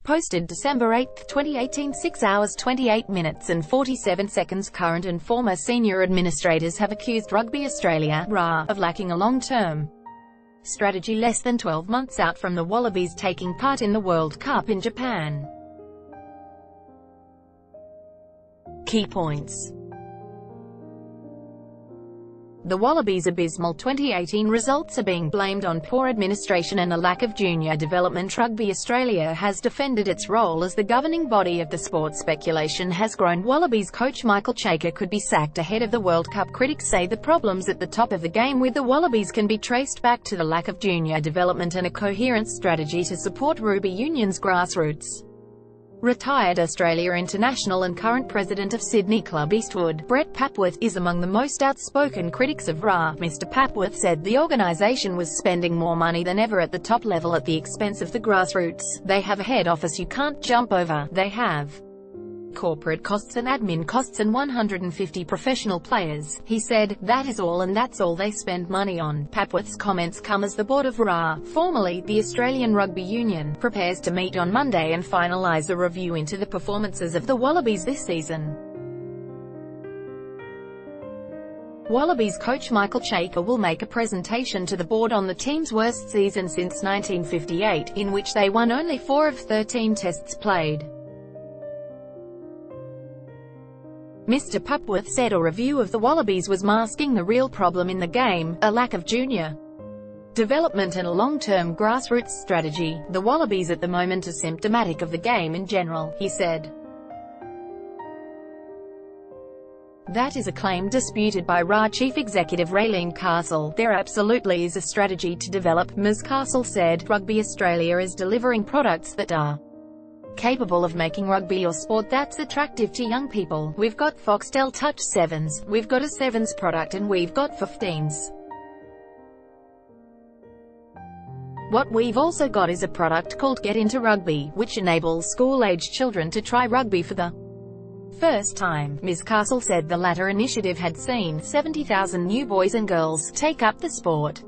Posted December 8, 2018, 6 hours 28 minutes and 47 seconds. Current and former senior administrators have accused Rugby Australia (RA) of lacking a long-term strategy less than 12 months out from the Wallabies taking part in the World Cup in Japan. Key points. The Wallabies' abysmal 2018 results are being blamed on poor administration and a lack of junior development. Rugby Australia has defended its role as the governing body of the sport. Speculation has grown Wallabies coach Michael Cheika could be sacked ahead of the World Cup. Critics say the problems at the top of the game with the Wallabies can be traced back to the lack of junior development and a coherent strategy to support rugby union's grassroots. Retired Australia international and current president of Sydney club Eastwood, Brett Papworth, is among the most outspoken critics of RA. Mr. Papworth said the organisation was spending more money than ever at the top level at the expense of the grassroots. They have a head office you can't jump over. They have corporate costs and admin costs and 150 professional players. He said, that is all and that's all they spend money on. Papworth's comments come as the board of RA, formerly the Australian Rugby Union, prepares to meet on Monday and finalise a review into the performances of the Wallabies this season. Wallabies coach Michael Cheika will make a presentation to the board on the team's worst season since 1958, in which they won only 4 of 13 tests played. Mr. Papworth said a review of the Wallabies was masking the real problem in the game, a lack of junior development and a long-term grassroots strategy. The Wallabies at the moment are symptomatic of the game in general, he said. That is a claim disputed by RA Chief Executive Raelene Castle. There absolutely is a strategy to develop, Ms. Castle said. Rugby Australia is delivering products that are capable of making rugby or sport that's attractive to young people. We've got Foxtel Touch 7s, we've got a 7s product and we've got 15s. What we've also got is a product called Get Into Rugby, which enables school-age children to try rugby for the first time. Ms. Castle said the latter initiative had seen 70,000 new boys and girls take up the sport.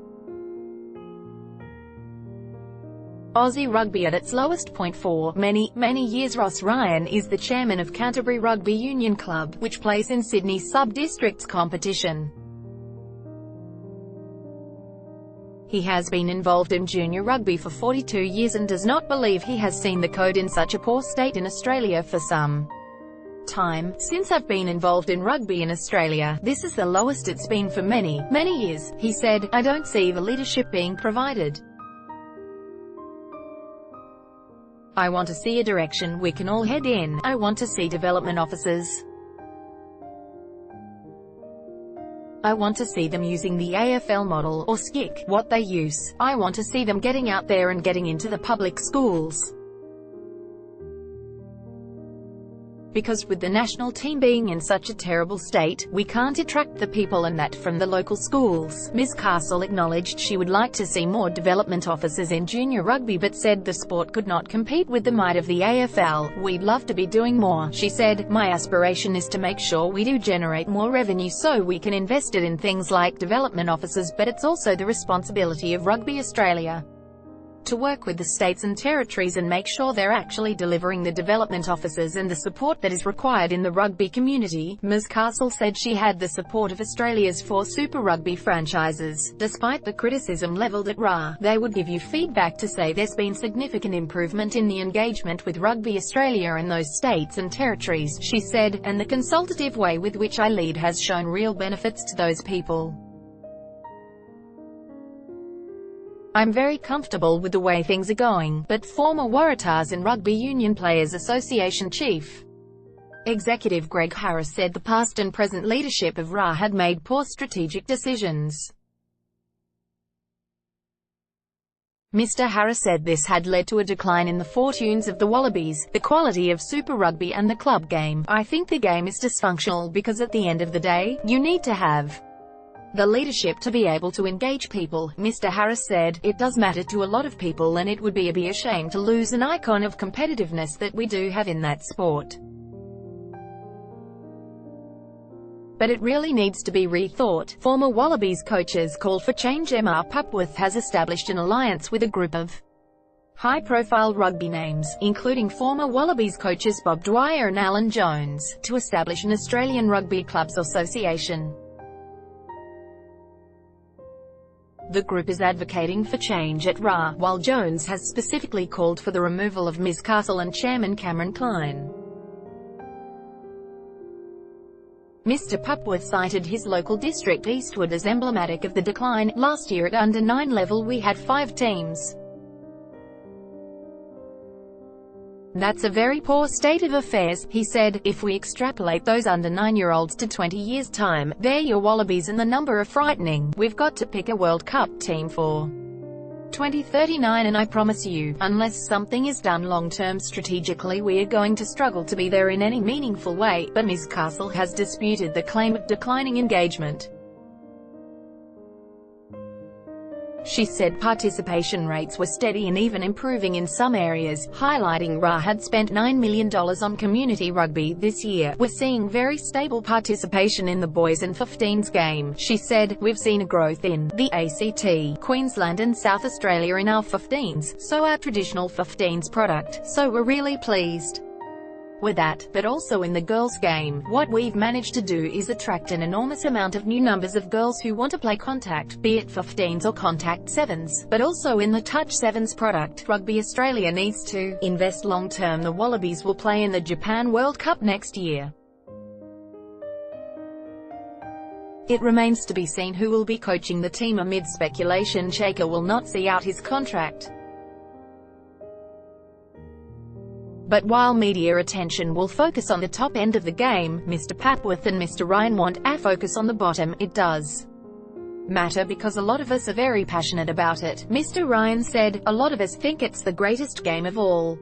Aussie rugby at its lowest point for many years. Ross Ryan is the chairman of Canterbury Rugby Union Club, which plays in Sydney's sub-districts competition. He has been involved in junior rugby for 42 years and does not believe he has seen the code in such a poor state in Australia for some time. Since I've been involved in rugby in Australia, this is the lowest it's been for many years, he said. I don't see the leadership being provided. I want to see a direction we can all head in. I want to see development officers. I want to see them using the AFL model, or SCIC, what they use. I want to see them getting out there and getting into the public schools. Because with the national team being in such a terrible state, we can't attract the people and that from the local schools. Ms. Castle acknowledged she would like to see more development officers in junior rugby but said the sport could not compete with the might of the AFL. We'd love to be doing more, she said. My aspiration is to make sure we do generate more revenue so we can invest it in things like development officers, but it's also the responsibility of Rugby Australia to work with the states and territories and make sure they're actually delivering the development officers and the support that is required in the rugby community. Ms. Castle said she had the support of Australia's 4 Super Rugby franchises. Despite the criticism levelled at RA, they would give you feedback to say there's been significant improvement in the engagement with Rugby Australia in those states and territories, she said, and the consultative way with which I lead has shown real benefits to those people. I'm very comfortable with the way things are going, but former Waratahs and Rugby Union Players Association Chief Executive Greg Harris said the past and present leadership of RA had made poor strategic decisions. Mr. Harris said this had led to a decline in the fortunes of the Wallabies, the quality of Super Rugby and the club game. I think the game is dysfunctional because at the end of the day, you need to have the leadership to be able to engage people. Mr. Harris said, it does matter to a lot of people and it would be a shame to lose an icon of competitiveness that we do have in that sport. But it really needs to be rethought. Former Wallabies coaches called for change. Mr. Papworth has established an alliance with a group of high-profile rugby names, including former Wallabies coaches Bob Dwyer and Alan Jones, to establish an Australian Rugby Clubs Association. The group is advocating for change at RA, while Jones has specifically called for the removal of Ms. Castle and Chairman Cameron Klein. Mr. Papworth cited his local district Eastwood as emblematic of the decline. Last year at under-9 level we had 5 teams. That's a very poor state of affairs, he said. If we extrapolate those under 9-year-olds to 20 years' time, they're your Wallabies and the number are frightening. We've got to pick a World Cup team for 2039 and I promise you, unless something is done long-term strategically we are going to struggle to be there in any meaningful way. But Ms. Castle has disputed the claim of declining engagement. She said participation rates were steady and even improving in some areas, highlighting RA had spent $9 million on community rugby this year. We're seeing very stable participation in the boys and 15s game. She said, we've seen a growth in the ACT, Queensland and South Australia in our 15s, so our traditional 15s product, so we're really pleased with that. But also in the girls' game, what we've managed to do is attract an enormous amount of new numbers of girls who want to play contact, be it 15s or contact 7s, but also in the touch 7s product. Rugby Australia needs to invest long-term. The Wallabies will play in the Japan World Cup next year. It remains to be seen who will be coaching the team amid speculation Shaker will not see out his contract. But while media attention will focus on the top end of the game, Mr. Papworth and Mr. Ryan want a focus on the bottom. It does matter because a lot of us are very passionate about it, Mr. Ryan said. A lot of us think it's the greatest game of all.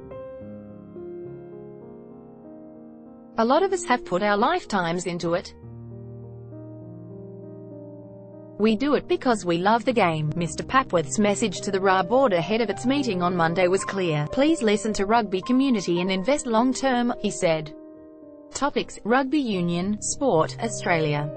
A lot of us have put our lifetimes into it. We do it because we love the game. Mr. Papworth's message to the RA board ahead of its meeting on Monday was clear. Please listen to rugby community and invest long-term, he said. Topics: Rugby Union, Sport, Australia.